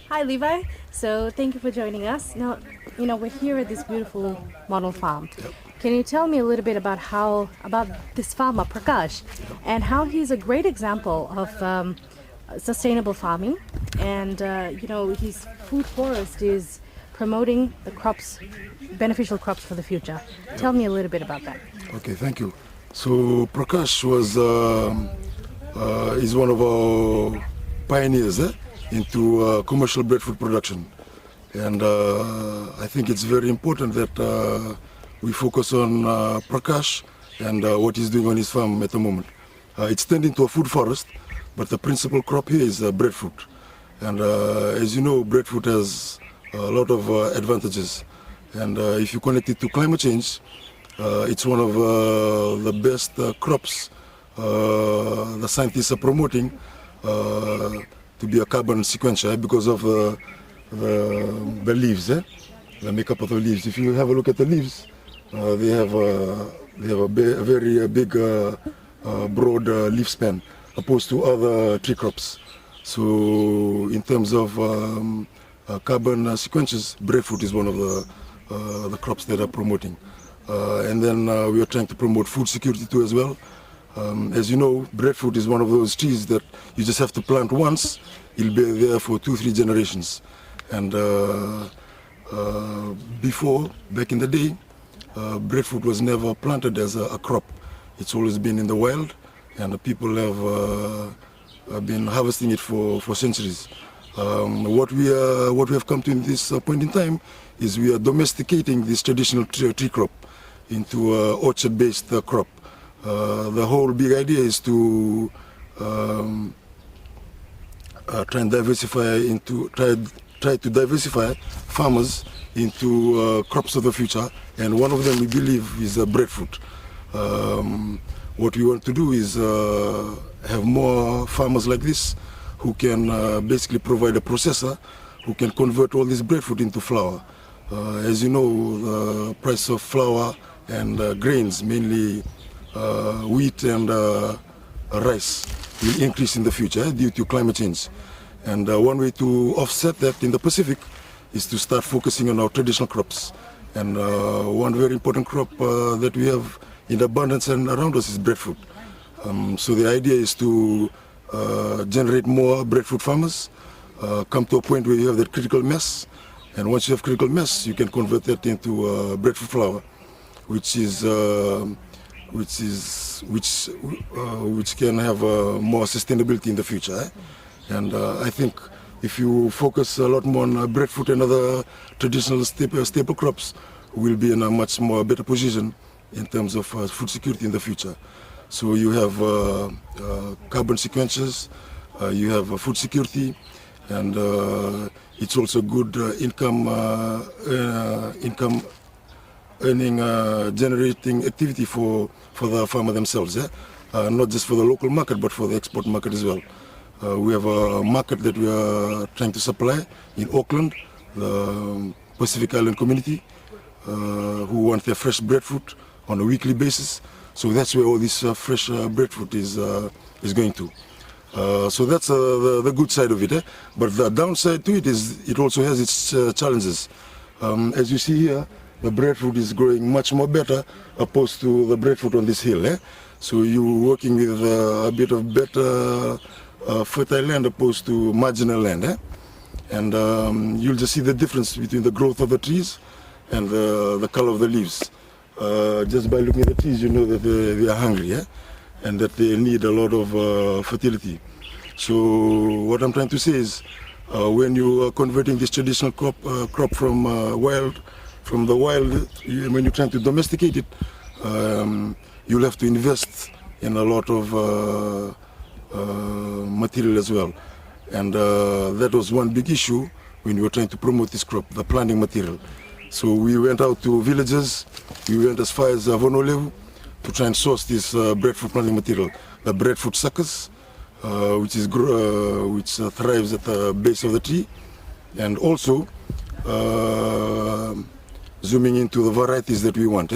Hi, Levi. So, thank you for joining us. Now, we're here at this beautiful model farm. Can you tell me a little bit about this farmer, Prakash, and how he's a great example of sustainable farming, and his food forest is promoting the crops, beneficial crops for the future. Tell me a little bit about that. Okay, thank you. So Prakash is one of our pioneers into commercial breadfruit production, and I think it's very important that we focus on Prakash and what he's doing on his farm at the moment. It's turned into a food forest, but the principal crop here is breadfruit, and as you know, breadfruit has a lot of advantages, and if you connect it to climate change, it's one of the best crops the scientists are promoting to be a carbon sequencer because of the leaves, the makeup of the leaves. If you have a look at the leaves, they have a very big broad leaf span opposed to other tree crops. So in terms of carbon sequences, breadfruit is one of the crops that are promoting. And then we are trying to promote food security too as well. As you know, breadfruit is one of those trees that you just have to plant once. It'll be there for 2-3 generations. And before, back in the day, breadfruit was never planted as a crop. It's always been in the wild, and the people have been harvesting it for centuries. What we have come to in this point in time is we are domesticating this traditional tree crop into an orchard-based crop. The whole big idea is to try and try to diversify farmers into crops of the future, and one of them we believe is breadfruit. What we want to do is have more farmers like this who can basically provide a processor who can convert all this breadfruit into flour. As you know, the price of flour and grains, mainly wheat and rice, will increase in the future due to climate change. And one way to offset that in the Pacific is to start focusing on our traditional crops. And one very important crop that we have in abundance and around us is breadfruit. So the idea is to generate more breadfruit farmers, come to a point where you have that critical mass, and once you have critical mass, you can convert that into breadfruit flour, which can have more sustainability in the future. And I think if you focus a lot more on breadfruit and other traditional staple crops, we'll be in a much more better position in terms of food security in the future. So you have carbon sequences, you have food security, and it's also good income earning generating activity for the farmer themselves, not just for the local market but for the export market as well. We have a market that we are trying to supply in Auckland, the Pacific Island community, who want their fresh breadfruit on a weekly basis. So that's where all this fresh breadfruit is going to. So that's the good side of it. But the downside to it is it also has its challenges. As you see here, the breadfruit is growing much more better opposed to the breadfruit on this hill. So you're working with a bit of better fertile land opposed to marginal land. And you'll just see the difference between the growth of the trees and the color of the leaves. Just by looking at the trees, you know that they are hungry, and that they need a lot of fertility. So what I'm trying to say is, when you are converting this traditional crop from the wild, when you're trying to domesticate it, you'll have to invest in a lot of material as well. And that was one big issue when we were trying to promote this crop, the planting material. So we went out to villages, we went as far as Honolulu to try and source this breadfruit planting material, the breadfruit suckers, which thrives at the base of the tree, and also zooming into the varieties that we want.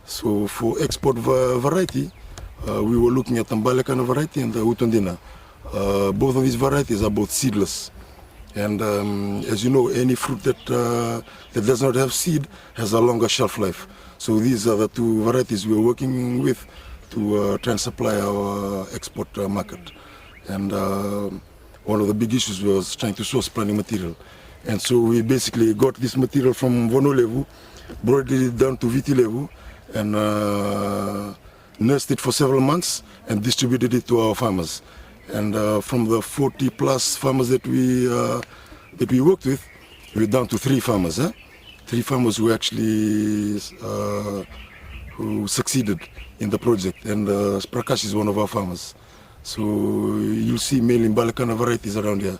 So for export variety, we were looking at the Mbalekana variety and the Utondina. Both of these varieties are both seedless. And as you know, any fruit that does not have seed has a longer shelf life. So these are the two varieties we are working with to try and supply our export market. And one of the big issues was trying to source planting material. And so we basically got this material from Vono level, brought it down to VT level, and nursed it for several months and distributed it to our farmers. And from the 40 plus farmers that we worked with, we're down to 3 farmers. 3 farmers who actually who succeeded in the project, and Prakash is one of our farmers. So you'll see mainly Balakana varieties around here.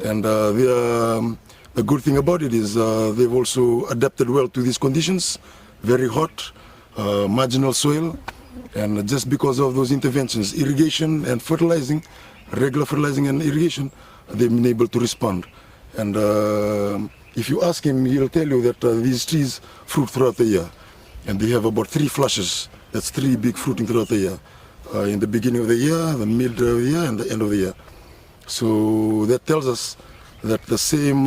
And the good thing about it is they've also adapted well to these conditions, very hot, marginal soil. And just because of those interventions, irrigation and fertilizing, regular fertilizing and irrigation, they've been able to respond. And if you ask him, he'll tell you that these trees fruit throughout the year. And they have about 3 flushes. That's 3 big fruiting throughout the year. In the beginning of the year, the middle of the year, and the end of the year. So that tells us that the same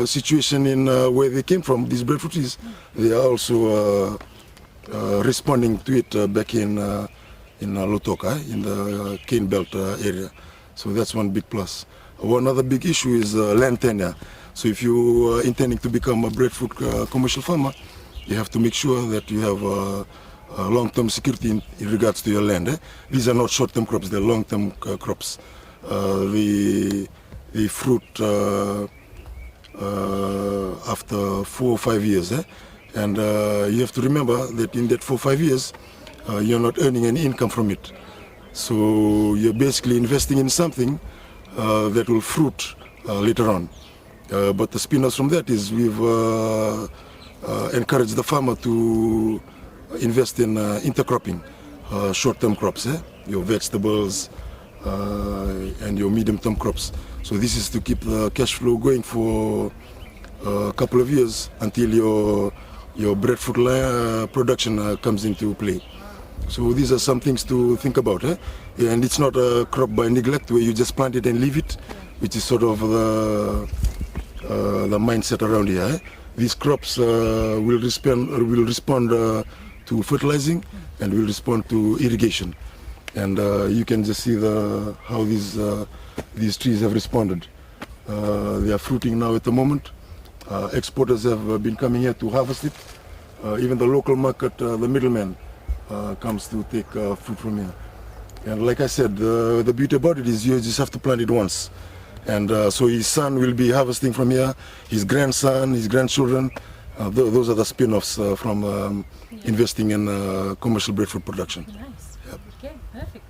situation in where they came from, these breadfruit trees, they are also responding to it back in Lotoka, in the cane belt area. So that's one big plus. One other big issue is land tenure. So if you are intending to become a breadfruit commercial farmer, you have to make sure that you have long-term security in regards to your land. These are not short-term crops, they're long-term crops. The fruit after 4 or 5 years. And you have to remember that in that 4 or 5 years, you're not earning any income from it. So you're basically investing in something that will fruit later on. But the spin-offs from that is we've encouraged the farmer to invest in intercropping, short-term crops, your vegetables and your medium-term crops. So this is to keep the cash flow going for a couple of years until your breadfruit production comes into play. So these are some things to think about. And it's not a crop by neglect where you just plant it and leave it, which is sort of the mindset around here. These crops will respond to fertilizing and will respond to irrigation. And you can just see how these trees have responded. They are fruiting now at the moment. Exporters have been coming here to harvest it. Even the local market, the middleman, comes to take fruit from here. And like I said, the beauty about it is you just have to plant it once. And so his son will be harvesting from here, his grandson, his grandchildren. Those are the spin-offs from investing in commercial breadfruit production. Nice. Yep. Okay, perfect.